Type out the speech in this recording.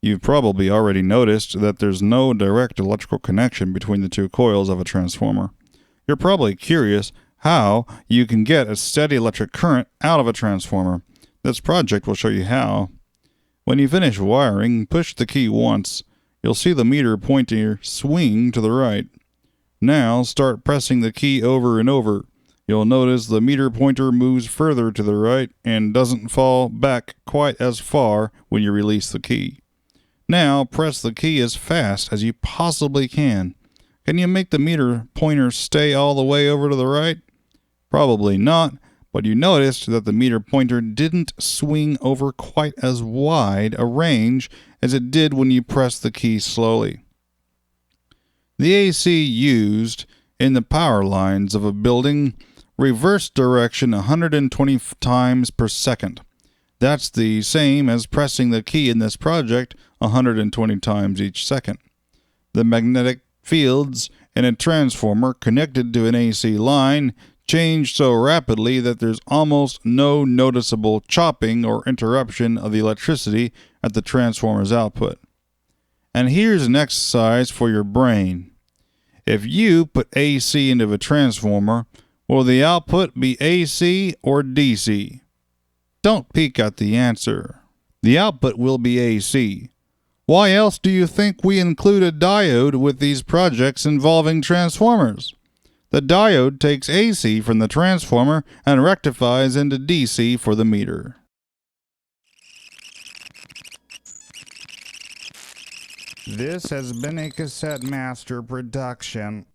You've probably already noticed that there's no direct electrical connection between the two coils of a transformer. You're probably curious how you can get a steady electric current out of a transformer. This project will show you how. When you finish wiring, push the key once. You'll see the meter pointer swing to the right. Now start pressing the key over and over. You'll notice the meter pointer moves further to the right and doesn't fall back quite as far when you release the key. Now press the key as fast as you possibly can. Can you make the meter pointer stay all the way over to the right? Probably not, but you noticed that the meter pointer didn't swing over quite as wide a range as it did when you pressed the key slowly. The AC used in the power lines of a building reverse direction 120 times per second. That's the same as pressing the key in this project 120 times each second. The magnetic fields in a transformer connected to an AC line change so rapidly that there's almost no noticeable chopping or interruption of the electricity at the transformer's output. And here's an exercise for your brain. If you put AC into a transformer, will the output be AC or DC? Don't peek at the answer. The output will be AC. Why else do you think we include a diode with these projects involving transformers? The diode takes AC from the transformer and rectifies into DC for the meter. This has been a Cassette Master production.